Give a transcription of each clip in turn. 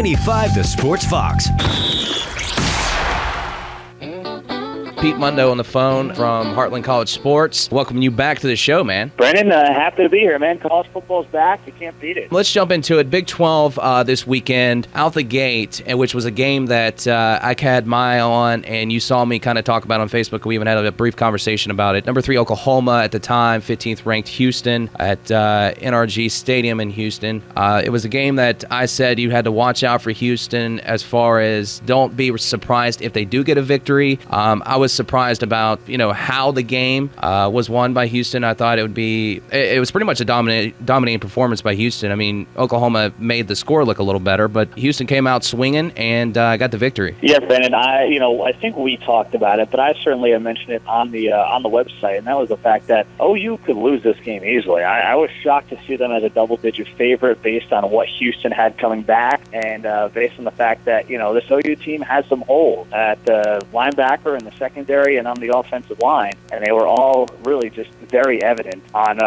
95 The Sports Fox. Pete Mundo on the phone from Heartland College Sports. Welcoming you back to the show, man. Brandon, happy to be here, man. College football's back. You can't beat it. Let's jump into it. Big 12 this weekend, out the gate, which was a game that I had my eye on, and you saw me kind of talk about on Facebook. We even had a brief conversation about it. Number 3, Oklahoma at the time, 15th ranked Houston at NRG Stadium in Houston. It was a game that I said you had to watch out for Houston as far as don't be surprised if they do get a victory. I was surprised about how the game was won by Houston. I thought it was pretty much a dominating performance by Houston. I mean, Oklahoma made the score look a little better, but Houston came out swinging and got the victory. Yeah, Brandon. I think we talked about it, but I certainly have mentioned it on the website, and that was the fact that OU could lose this game easily. I was shocked to see them as a double-digit favorite based on what Houston had coming back, and based on the fact that this OU team has some holes at linebacker and the secondary and on the offensive line, and they were all really just very evident on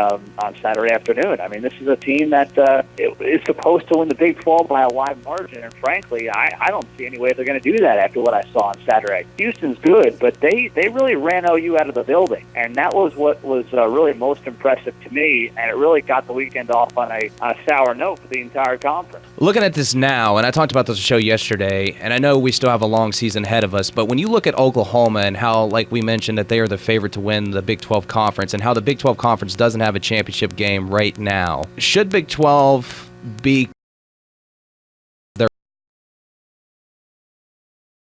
Saturday afternoon. I mean, this is a team that is supposed to win the Big 12 by a wide margin, and frankly, I don't see any way they're going to do that after what I saw on Saturday. Houston's good, but they really ran OU out of the building, and that was what was really most impressive to me, and it really got the weekend off on a sour note for the entire conference. Looking at this now, and I talked about this show yesterday, and I know we still have a long season ahead of us, but when you look at Oklahoma and how, like we mentioned, that they are the favorite to win the Big 12 Conference, and how the Big 12 Conference doesn't have a championship game right now, should Big 12 be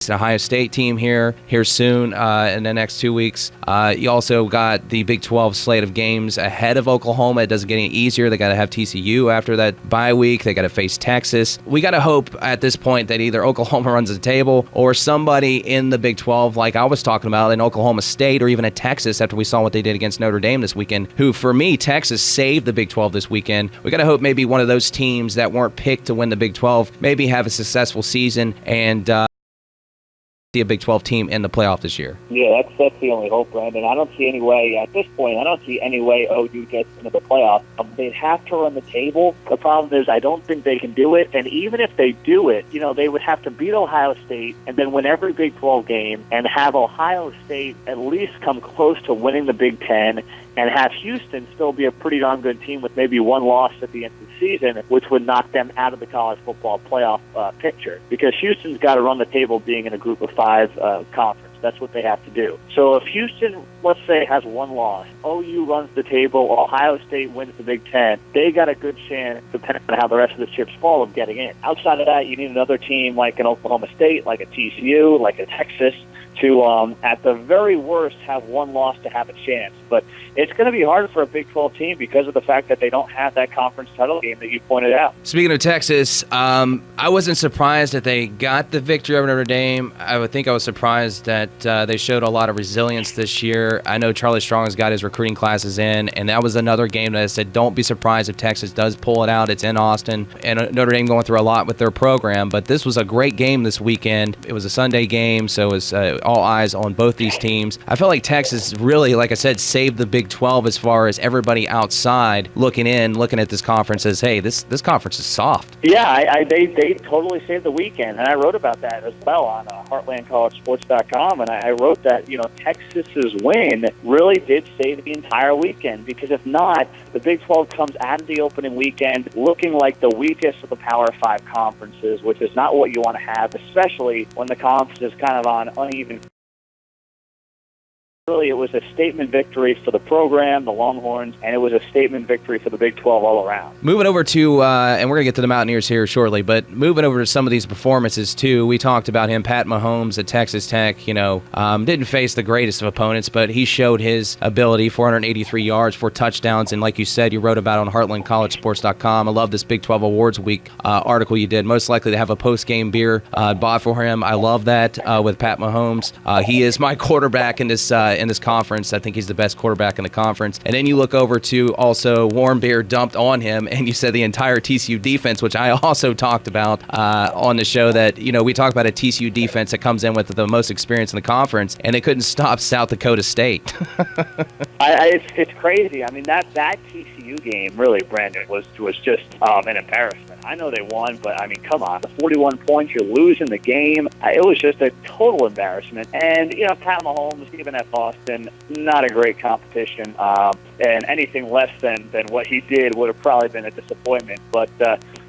Ohio State team here soon in the next 2 weeks. You also got the Big 12 slate of games ahead of Oklahoma. It doesn't get any easier. They got to have TCU after that bye week. They got to face Texas. We got to hope at this point that either Oklahoma runs the table or somebody in the Big 12, like I was talking about, in Oklahoma State or even at Texas after we saw what they did against Notre Dame this weekend, who, for me, Texas saved the Big 12 this weekend. We got to hope maybe one of those teams that weren't picked to win the Big 12 maybe have a successful season and a Big 12 team in the playoff this year. Yeah, that's the only hope, Brandon. I don't see any way, at this point, OU gets into the playoff. They'd have to run the table. The problem is I don't think they can do it, and even if they do it, they would have to beat Ohio State and then win every Big 12 game and have Ohio State at least come close to winning the Big 10 and have Houston still be a pretty darn good team with maybe one loss at the end of the season, which would knock them out of the college football playoff picture. Because Houston's got to run the table being in a group of 5 conference. That's what they have to do. So if Houston, let's say, has one loss, OU runs the table, Ohio State wins the Big 10, they got a good chance, depending on how the rest of the chips fall, of getting in. Outside of that, you need another team like an Oklahoma State, like a TCU, like a Texas, to, at the very worst, have one loss to have a chance. But it's going to be hard for a Big 12 team because of the fact that they don't have that conference title game that you pointed out. Speaking of Texas, I wasn't surprised that they got the victory over Notre Dame. I would think I was surprised that they showed a lot of resilience this year. I know Charlie Strong has got his recruiting classes in, and that was another game that I said, don't be surprised if Texas does pull it out. It's in Austin, and Notre Dame going through a lot with their program, but this was a great game this weekend. It was a Sunday game, so it was all eyes on both these teams. I felt like Texas really, like I said, saved the Big 12 as far as everybody outside looking at this conference as, hey, this conference is soft. Yeah, they totally saved the weekend, and I wrote about that as well on HeartlandCollegeSports.com, and I wrote that, Texas's win really did save the entire weekend, because if not, the Big 12 comes out of the opening weekend looking like the weakest of the Power 5 conferences, which is not what you want to have, especially when the conference is kind of on uneven. Really, it was a statement victory for the program, the Longhorns, and it was a statement victory for the Big 12 all around. Moving over to, and we're going to get to the Mountaineers here shortly, but moving over to some of these performances, too. We talked about him, Pat Mahomes at Texas Tech, didn't face the greatest of opponents, but he showed his ability, 483 yards, 4 touchdowns, and like you said, you wrote about it on HeartlandCollegeSports.com. I love this Big 12 Awards Week article you did. Most likely to have a post-game beer bought for him. I love that with Pat Mahomes. He is my quarterback in this conference. I think he's the best quarterback in the conference. And then you look over to also warm beer dumped on him, and you said the entire TCU defense, which I also talked about on the show, that, we talked about a TCU defense that comes in with the most experience in the conference, and they couldn't stop South Dakota State. It's crazy. I mean, that TCU game, really, Brandon, was just an embarrassment. I know they won, but I mean, come on, the 41 points, you're losing the game. It was just a total embarrassment. And, Pat Mahomes, even at Boston, not a great competition. And anything less than what he did would have probably been a disappointment. But,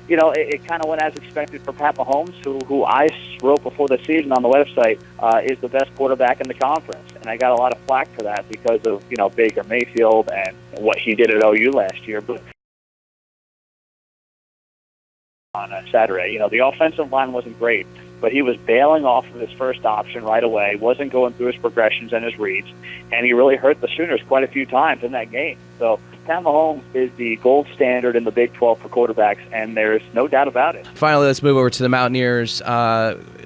it kind of went as expected for Pat Mahomes, who I wrote before the season on the website is the best quarterback in the conference. And I got a lot of flack for that because of, Baker Mayfield and what he did at OU last year. But on Saturday, the offensive line wasn't great, but he was bailing off of his first option right away, wasn't going through his progressions and his reads, and he really hurt the Sooners quite a few times in that game. So Pat Mahomes is the gold standard in the Big 12 for quarterbacks, and there's no doubt about it. Finally, let's move over to the Mountaineers.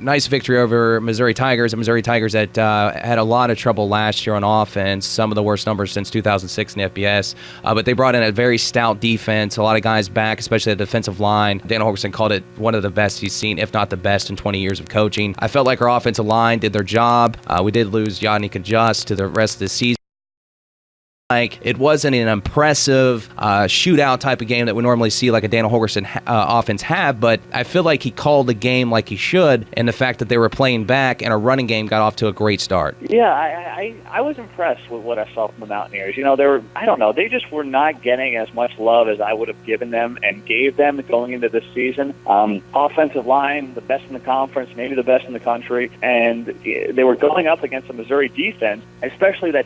Nice victory over Missouri Tigers. The Missouri Tigers that had a lot of trouble last year on offense, some of the worst numbers since 2006 in the FBS. But they brought in a very stout defense, a lot of guys back, especially the defensive line. Dan Holgorsen called it one of the best he's seen, if not the best, in 20 years of coaching. I felt like our offensive line did their job. We did lose Yannick Adjust to the rest of the season. It wasn't an impressive shootout type of game that we normally see like a Daniel Holgorsen offense have, but I feel like he called the game like he should, and the fact that they were playing back and our running game got off to a great start. Yeah, I was impressed with what I saw from the Mountaineers. They just were not getting as much love as I would have given them and gave them going into this season. Offensive line, the best in the conference, maybe the best in the country, and they were going up against the Missouri defense, especially that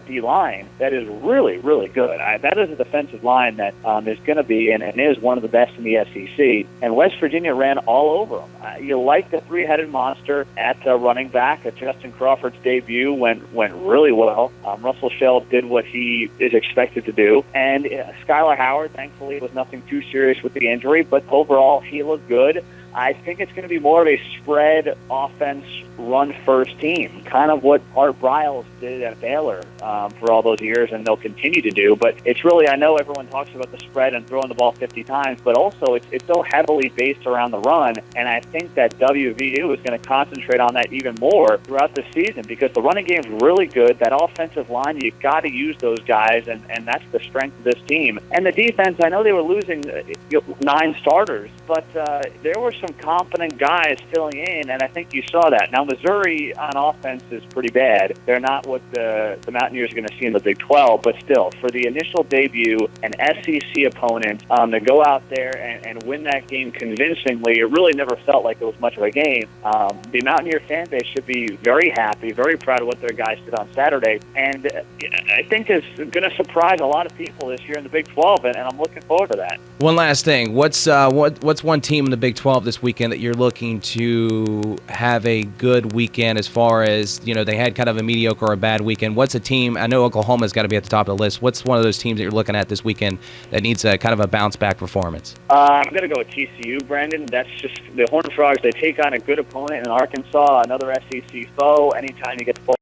D-line that is really, really good. That is a defensive line that is going to be and is one of the best in the SEC. And West Virginia ran all over them. You like the three-headed monster at running back. Justin Crawford's debut went really well. Russell Shell did what he is expected to do. And Skylar Howard, thankfully, was nothing too serious with the injury, but overall he looked good. I think it's going to be more of a spread offense, run-first team, kind of what Art Briles did at Baylor for all those years, and they'll continue to do. But it's really, I know everyone talks about the spread and throwing the ball 50 times, but also it's so heavily based around the run, and I think that WVU is going to concentrate on that even more throughout the season because the running game is really good. That offensive line, you've got to use those guys, and that's the strength of this team. And the defense, I know they were losing 9 starters, but there were some competent guys filling in, and I think you saw that. Now, Missouri on offense is pretty bad. They're not what the Mountaineers are going to see in the Big 12, but still, for the initial debut, an SEC opponent, to go out there and win that game convincingly, it really never felt like it was much of a game. The Mountaineer fan base should be very happy, very proud of what their guys did on Saturday, and I think it's going to surprise a lot of people this year in the Big 12, and I'm looking forward to that. One last thing. What's one team in the Big 12 this weekend that you're looking to have a good weekend as far as, they had kind of a mediocre or a bad weekend? What's a team, I know Oklahoma's got to be at the top of the list. What's one of those teams that you're looking at this weekend that needs a kind of a bounce-back performance? I'm going to go with TCU, Brandon. That's just the Horned Frogs. They take on a good opponent in Arkansas, another SEC foe. Anytime you get the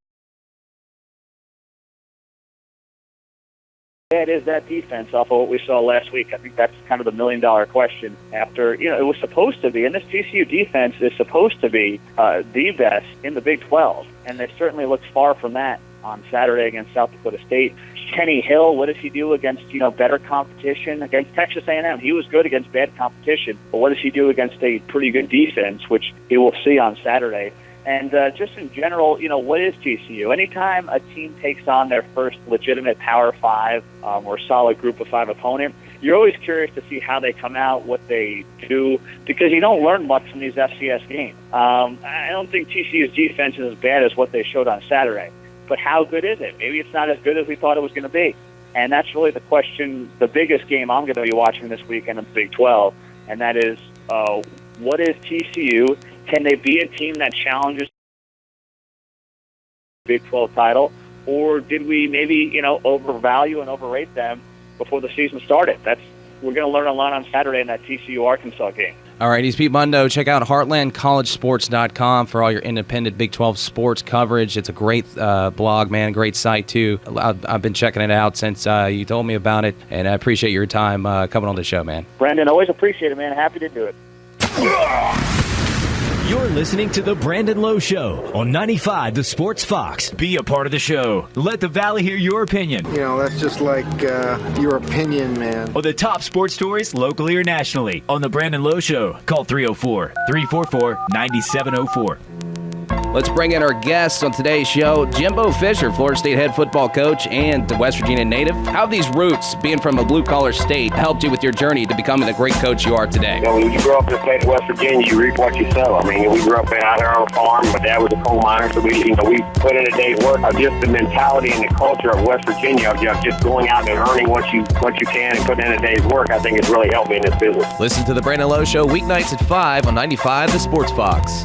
it is that defense off of what we saw last week. I think that's kind of the million-dollar question after, it was supposed to be, and this TCU defense is supposed to be the best in the Big 12, and they certainly looked far from that on Saturday against South Dakota State. Kenny Hill, what does he do against, better competition? Against Texas A&M, he was good against bad competition, but what does he do against a pretty good defense, which he will see on Saturday? And just in general, what is TCU? Anytime a team takes on their first legitimate Power 5 or solid Group of 5 opponent, you're always curious to see how they come out, what they do, because you don't learn much from these FCS games. I don't think TCU's defense is as bad as what they showed on Saturday. But how good is it? Maybe it's not as good as we thought it was going to be. And that's really the question, the biggest game I'm going to be watching this weekend in the Big 12, and that is what is TCU? Can they be a team that challenges the Big 12 title, or did we maybe overvalue and overrate them before the season started? We're going to learn a lot on Saturday in that TCU Arkansas game. All right, he's Pete Mundo. Check out HeartlandCollegeSports.com for all your independent Big 12 sports coverage. It's a great blog, man, great site, too. I've been checking it out since you told me about it, and I appreciate your time coming on the show, man. Brandon, always appreciate it, man. Happy to do it. You're listening to The Brandon Lowe Show on 95 The Sports Fox. Be a part of the show. Let the Valley hear your opinion. You know, that's just like your opinion, man. Or the top sports stories locally or nationally on The Brandon Lowe Show. Call 304-344-9704. Let's bring in our guests on today's show. Jimbo Fisher, Florida State head football coach and the West Virginia native. How have these roots, being from a blue-collar state, helped you with your journey to becoming the great coach you are today? You know, when you grow up in the state of West Virginia, you reap what you sow. I mean, we grew up out there on a farm. My dad was a coal miner, so we put in a day's work. Just the mentality and the culture of West Virginia of just going out and earning what you can and putting in a day's work, I think it's really helped me in this business. Listen to the Brandon Lowe Show weeknights at 5 on 95 The Sports Fox.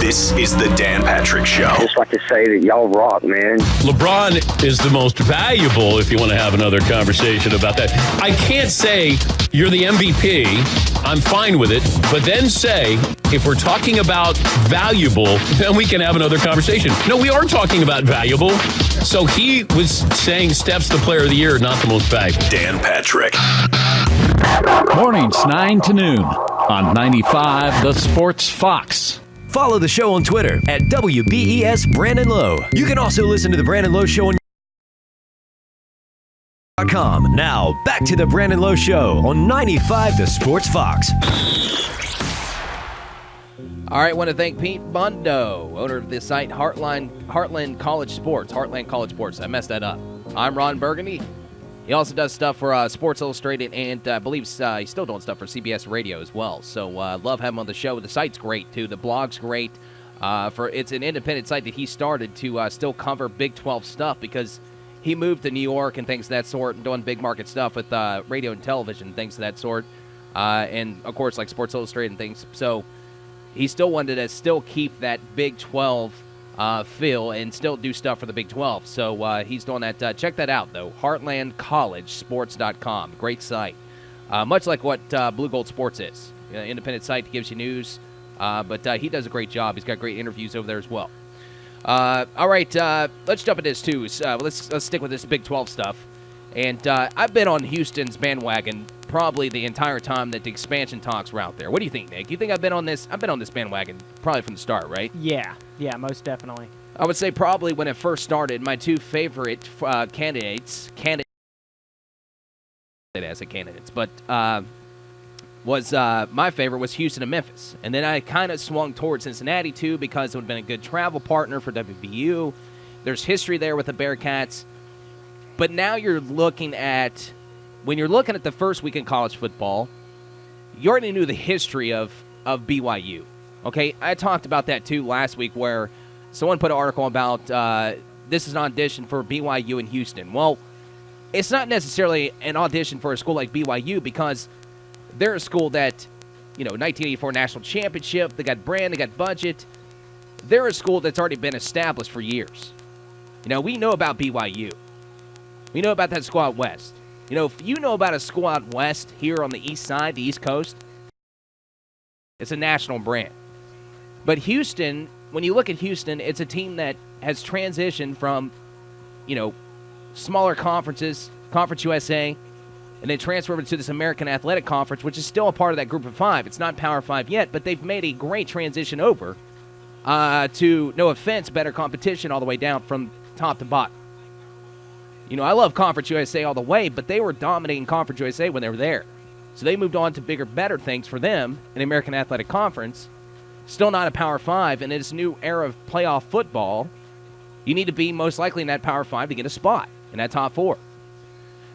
This is the Dan Patrick Show. I just like to say that y'all rock, man. LeBron is the most valuable, if you want to have another conversation about that. I can't say you're the MVP. I'm fine with it. But then say, if we're talking about valuable, then we can have another conversation. No, we are talking about valuable. So he was saying Steph's the player of the year, not the most valuable. Dan Patrick. Mornings 9 to noon on 95 The Sports Fox. Follow the show on Twitter at WBES Brandon Lowe. You can also listen to The Brandon Lowe Show on .com. Now, back to The Brandon Lowe Show on 95 The Sports Fox. All right, I want to thank Pete Bundo, owner of the site Heartland College Sports. I messed that up. I'm Ron Burgundy. He also does stuff for Sports Illustrated, and I believe he's still doing stuff for CBS Radio as well. So love having him on the show. The site's great, too. The blog's great. It's an independent site that he started to still cover Big 12 stuff because he moved to New York and things of that sort and doing big market stuff with radio and television, things of that sort. And, of course, like Sports Illustrated and things. So he still wanted to still keep that Big 12 feel and still do stuff for the Big 12. So he's doing that. Check that out, though. HeartlandCollegeSports.com. Great site. Much like what Blue Gold Sports is. Independent site that gives you news. But he does a great job. He's got great interviews over there as well. All right, let's jump into this, too. Let's stick with this Big 12 stuff. And I've been on Houston's bandwagon probably the entire time that the expansion talks were out there. What do you think, Nick? You think I've been on this bandwagon probably from the start, right? Yeah, most definitely. I would say probably when it first started, my two favorite candidates, but my favorite was Houston and Memphis. And then I kind of swung towards Cincinnati, too, because it would have been a good travel partner for WVU. There's history there with the Bearcats. But now when you're looking at the first week in college football, you already knew the history of BYU. Okay, I talked about that too last week where someone put an article about this is an audition for BYU in Houston. Well, it's not necessarily an audition for a school like BYU because they're a school that, 1984 national championship, they got brand, they got budget. They're a school that's already been established for years. We know about BYU. We know about that school out west. If you know about a school out west here on the east side, the East Coast, it's a national brand. But Houston, when you look at Houston, it's a team that has transitioned from, smaller conferences, Conference USA, and then transferred over to this American Athletic Conference, which is still a part of that group of five. It's not Power 5 yet, but they've made a great transition over to, no offense, better competition all the way down from top to bottom. I love Conference USA all the way, but they were dominating Conference USA when they were there. So they moved on to bigger, better things for them in the American Athletic Conference. Still not a Power 5, and in this new era of playoff football, you need to be most likely in that Power 5 to get a spot in that top 4.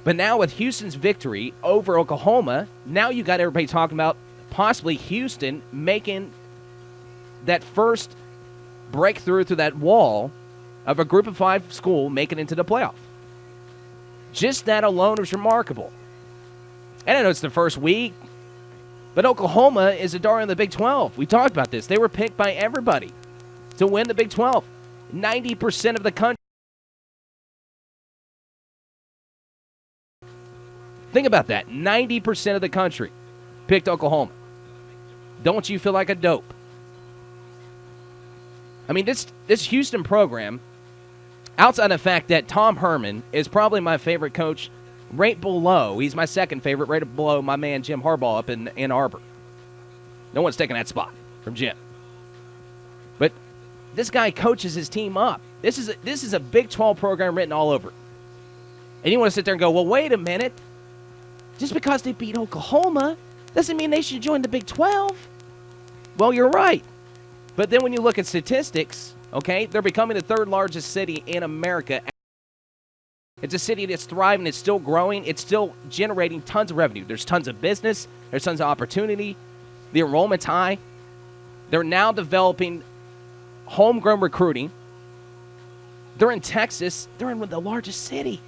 But now with Houston's victory over Oklahoma, now you got everybody talking about possibly Houston making that first breakthrough through that wall of a group of 5 school making it into the playoff. Just that alone is remarkable. And I know it's the first week, but Oklahoma is a darling of the Big 12. We talked about this. They were picked by everybody to win the Big 12. 90% of the country. Think about that. 90% of the country picked Oklahoma. Don't you feel like a dope? I mean, this Houston program, outside of the fact that Tom Herman is probably my favorite coach, right below, he's my second favorite, right below my man Jim Harbaugh up in Ann Arbor. No one's taking that spot from Jim. But this guy coaches his team up. This is a Big 12 program written all over it. And you want to sit there and go, well, wait a minute. Just because they beat Oklahoma doesn't mean they should join the Big 12. Well, you're right. But then when you look at statistics, okay, they're becoming the third largest city in America. It's a city that's thriving. It's still growing. It's still generating tons of revenue. There's tons of business. There's tons of opportunity. The enrollment's high. They're now developing homegrown recruiting. They're in Texas. They're in the largest city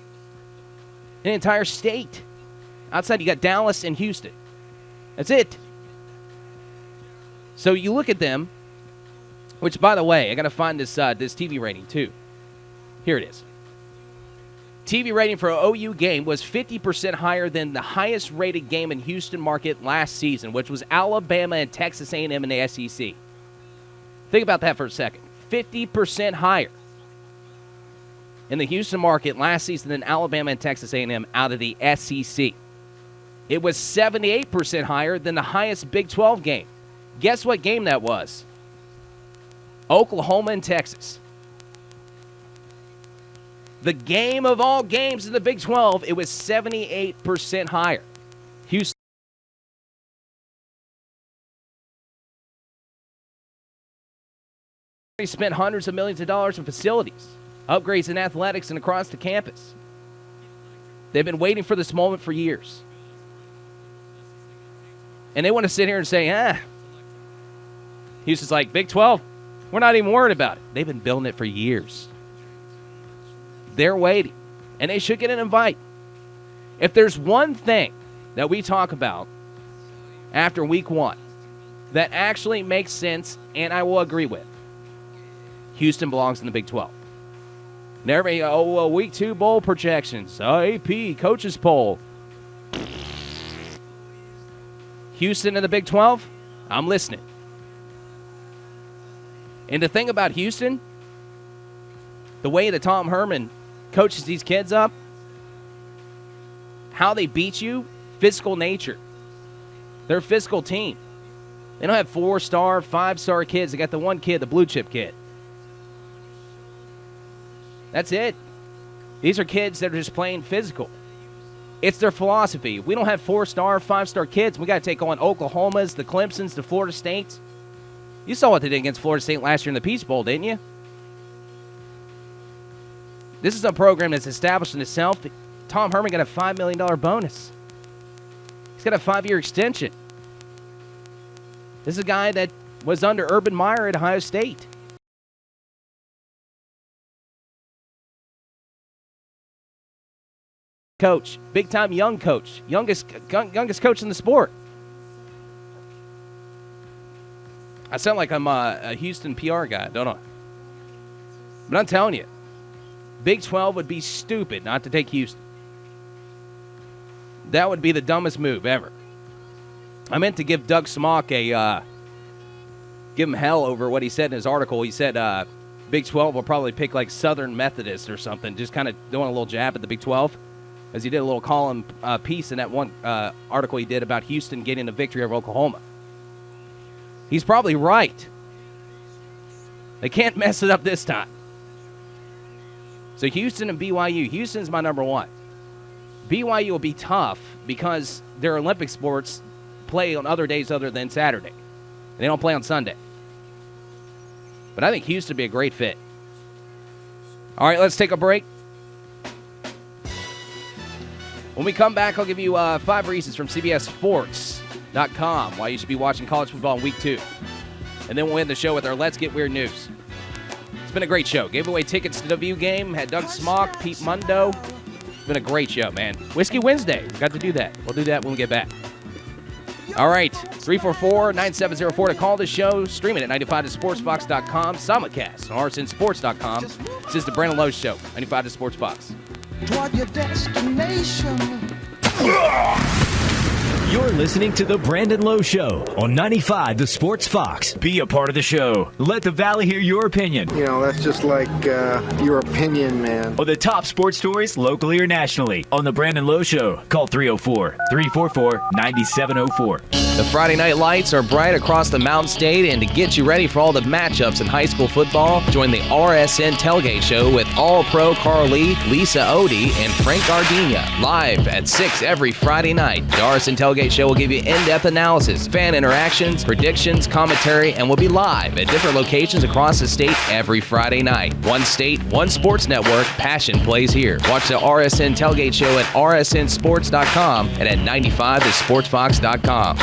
in the entire state. Outside, you got Dallas and Houston. That's it. So you look at them, which, by the way, I got to find this TV rating, too. Here it is. TV rating for an OU game was 50% higher than the highest-rated game in Houston market last season, which was Alabama and Texas A&M in the SEC. Think about that for a second. 50% higher in the Houston market last season than Alabama and Texas A&M out of the SEC. It was 78% higher than the highest Big 12 game. Guess what game that was? Oklahoma and Texas. The game of all games in the Big 12, it was 78% higher. Houston spent hundreds of millions of dollars in facilities, upgrades in athletics, and across the campus. They've been waiting for this moment for years. And they want to sit here and say, Houston's like, Big 12, we're not even worried about it. They've been building it for years. They're waiting. And they should get an invite. If there's one thing that we talk about after week 1 that actually makes sense, and I will agree with, Houston belongs in the Big 12. Never, week 2 bowl projections, AP, coaches poll. Houston in the Big 12, I'm listening. And the thing about Houston, the way that Tom Herman coaches these kids up, how they beat you, physical nature. They're a physical team. They don't have 4-star, 5-star kids. They got the one kid, the blue chip kid. That's it. These are kids that are just playing physical. It's their philosophy. If we don't have 4-star, 5-star kids, we got to take on Oklahomas, the Clemsons, the Florida States. You saw what they did against Florida State last year in the Peach Bowl, didn't you? This is a program that's established in itself. Tom Herman got a $5 million bonus. He's got a 5-year extension. This is a guy that was under Urban Meyer at Ohio State. Coach, big-time young coach, youngest coach in the sport. I sound like I'm a Houston PR guy, don't I? But I'm telling you, Big 12 would be stupid not to take Houston. That would be the dumbest move ever. I meant to give Doug Smock give him hell over what he said in his article. He said Big 12 will probably pick like Southern Methodist or something, just kind of doing a little jab at the Big 12. As he did a little column piece in that one article he did about Houston getting a victory over Oklahoma. He's probably right. They can't mess it up this time. So Houston and BYU. Houston's my number 1. BYU will be tough because their Olympic sports play on other days other than Saturday. And they don't play on Sunday. But I think Houston would be a great fit. All right, let's take a break. When we come back, I'll give you 5 reasons from CBSSports.com why you should be watching college football in Week 2. And then we'll end the show with our Let's Get Weird News. It's been a great show. Gave away tickets to the W game. Had Doug Smock, Pete Mundo. It's been a great show, man. Whiskey Wednesday. We got to do that. We'll do that when we get back. All right. 344-9704 to call the show. Stream it at 95tosportsfox.com. Simulcast on rsnsports.com. This is the Brandon Lowe Show. 95 to Sports Fox. Toward your destination. You're listening to The Brandon Lowe Show on 95 The Sports Fox. Be a part of the show. Let the Valley hear your opinion. You know, that's just like your opinion, man. On the top sports stories locally or nationally on The Brandon Lowe Show. Call 304-344-9704. The Friday night lights are bright across the Mountain State, and to get you ready for all the matchups in high school football, join the RSN Tailgate Show with All-Pro Carl Lee, Lisa Odie, and Frank Gardenia, live at 6 every Friday night. The RSN Tailgate Show will give you in-depth analysis, fan interactions, predictions, commentary, and will be live at different locations across the state every Friday night. One state, one sports network, passion plays here. Watch the RSN Tailgate Show at rsnsports.com and at 95thesportsfox.com.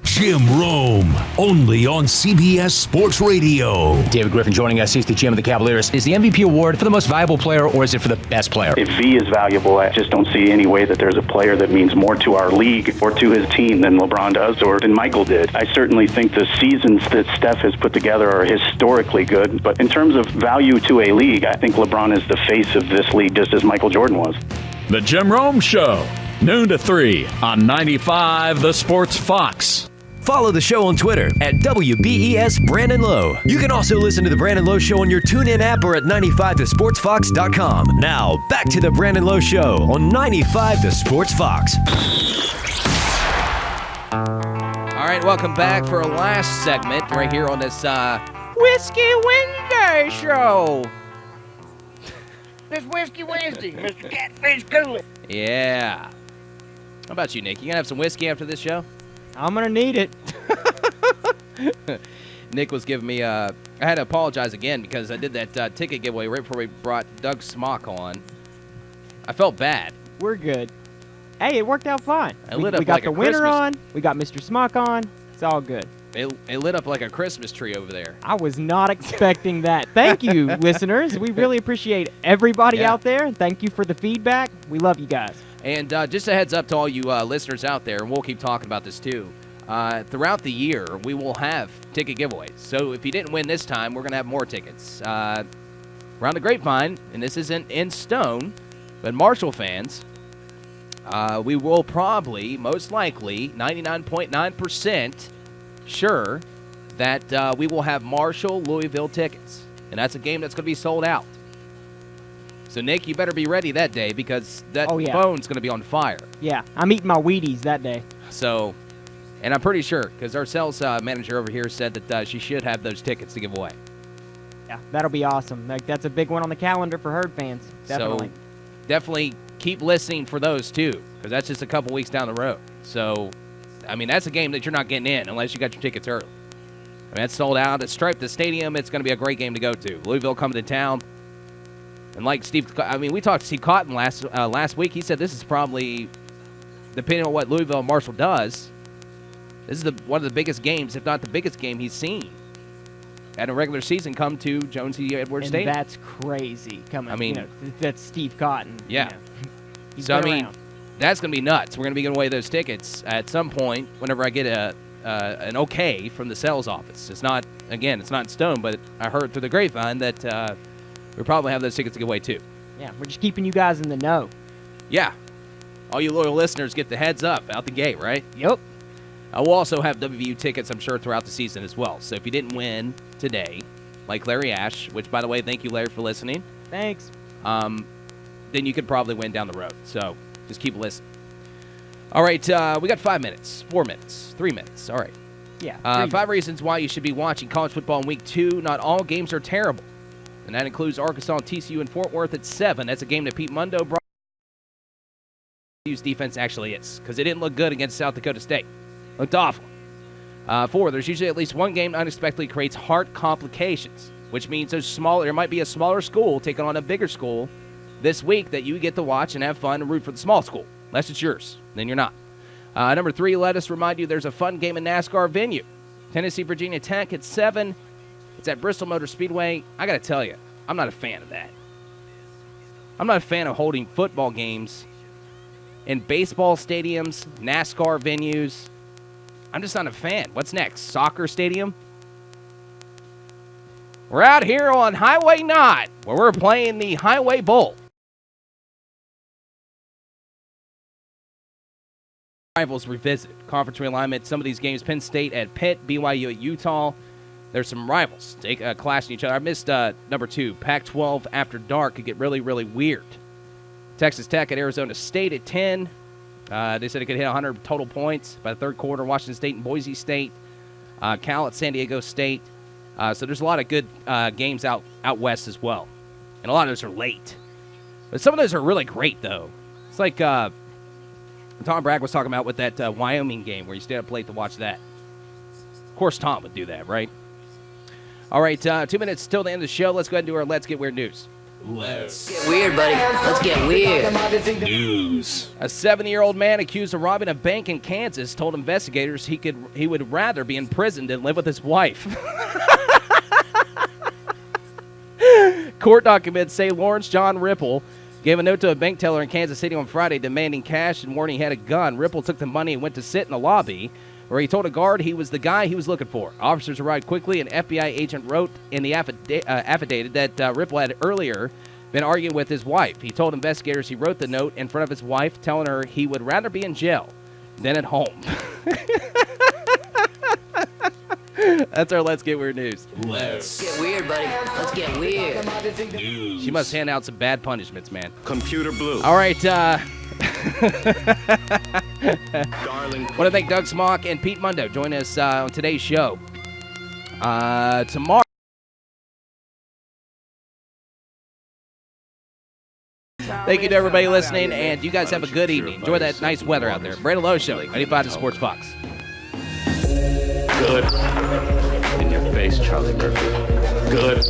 Jim Rome, only on CBS Sports Radio. David Griffin joining us. He's the GM of the Cavaliers. Is the MVP award for the most valuable player, or is it for the best player? If V is valuable, I just don't see any way that there's a player that means more to our league or to his team than LeBron does or than Michael did. I certainly think the seasons that Steph has put together are historically good, but in terms of value to a league, I think LeBron is the face of this league just as Michael Jordan was. The Jim Rome Show, noon to 3 on 95 The Sports Fox. Follow the show on Twitter at WBES Brandon Lowe. You can also listen to The Brandon Lowe Show on your TuneIn app or at 95thesportsfox.com. Now, back to The Brandon Lowe Show on 95 The Sports Fox. All right, welcome back for a last segment right here on this Whiskey Wednesday show. This Whiskey Wednesday, Mr. Catfish Cooler. Yeah. How about you, Nick? You gonna have some whiskey after this show? I'm going to need it. Nick was giving me I had to apologize again because I did that ticket giveaway right before we brought Doug Smock on. I felt bad. We're good. Hey, it worked out fine. We got like the winner on. We got Mr. Smock on. It's all good. It lit up like a Christmas tree over there. I was not expecting that. Thank you, listeners. We really appreciate everybody out there. Thank you for the feedback. We love you guys. And just a heads up to all you listeners out there, and we'll keep talking about this too. Throughout the year, we will have ticket giveaways. So if you didn't win this time, we're going to have more tickets. Around the grapevine, and this isn't in stone, but Marshall fans, we will probably, most likely, 99.9% sure that we will have Marshall-Louisville tickets. And that's a game that's going to be sold out. So, Nick, you better be ready that day because that phone's going to be on fire. Yeah, I'm eating my Wheaties that day. So, and I'm pretty sure because our sales manager over here said that she should have those tickets to give away. Yeah, that'll be awesome. That's a big one on the calendar for Herd fans. Definitely. So, definitely keep listening for those, too, because that's just a couple weeks down the road. So, I mean, that's a game that you're not getting in unless you got your tickets early. I mean, it's sold out. It's striped the stadium. It's going to be a great game to go to. Louisville coming to town. And like Steve, I mean, we talked to Steve Cotton last week. He said this is probably, depending on what Louisville and Marshall does, this is one of the biggest games, if not the biggest game he's seen at a regular season come to Jones C. Edwards Stadium. And that's crazy coming. I mean, that's Steve Cotton. Yeah. So, I mean, that's going to be nuts. We're going to be giving away those tickets at some point whenever I get an okay from the sales office. It's not in stone, but I heard through the grapevine that we'll probably have those tickets to give away, too. Yeah, we're just keeping you guys in the know. Yeah. All you loyal listeners get the heads up out the gate, right? Yep. We'll also have WVU tickets, I'm sure, throughout the season as well. So if you didn't win today, like Larry Ash, which, by the way, thank you, Larry, for listening. Thanks. Then you could probably win down the road. So just keep listening. All right, we got 5 minutes, 4 minutes, 3 minutes. All right. Yeah. 5 reasons why you should be watching college football in Week 2. Not all games are terrible. And that includes Arkansas and TCU in Fort Worth at 7. That's a game that Pete Mundo brought. TCU's defense actually is, because it didn't look good against South Dakota State. Looked awful. 4, there's usually at least one game that unexpectedly creates heart complications, which means there might be a smaller school taking on a bigger school this week that you get to watch and have fun and root for the small school. Unless it's yours, then you're not. Number 3, let us remind you there's a fun game in NASCAR venue. Tennessee, Virginia Tech at 7. It's at Bristol Motor Speedway. I got to tell you, I'm not a fan of that. I'm not a fan of holding football games in baseball stadiums, NASCAR venues. I'm just not a fan. What's next? Soccer stadium? We're out here on Highway Knot, where we're playing the Highway Bowl. Rivals revisited. Conference realignment. Some of these games, Penn State at Pitt, BYU at Utah. There's some rivals clashing each other. I missed number 2. Pac-12 after dark could get really, really weird. Texas Tech at Arizona State at 10. They said it could hit 100 total points by the third quarter. Washington State and Boise State. Cal at San Diego State. So there's a lot of good games out west as well. And a lot of those are late. But some of those are really great, though. It's like Tom Bragg was talking about with that Wyoming game where you stayed up late to watch that. Of course, Tom would do that, right? All right, 2 minutes till the end of the show. Let's go ahead and do our Let's Get Weird news. Let's get weird, buddy. Let's get weird. News. A 70-year-old man accused of robbing a bank in Kansas told investigators he would rather be in prison than live with his wife. Court documents say Lawrence John Ripple gave a note to a bank teller in Kansas City on Friday demanding cash and warning he had a gun. Ripple took the money and went to sit in the lobby where he told a guard he was the guy he was looking for. Officers arrived quickly. An FBI agent wrote in the affidavit that Ripple had earlier been arguing with his wife. He told investigators he wrote the note in front of his wife, telling her he would rather be in jail than at home. That's our Let's Get Weird news. Let's get weird, buddy. Let's get weird. News. She must hand out some bad punishments, man. Computer blue. All right, Darling. want to thank Doug Smock and Pete Mundo. Join us on today's show. Tomorrow. Thank you to everybody listening, and you guys have a good evening. Enjoy that nice weather out there. Brandon Lowe Show, 95 to Sports Fox. Good. In your face, Charlie Murphy. Good.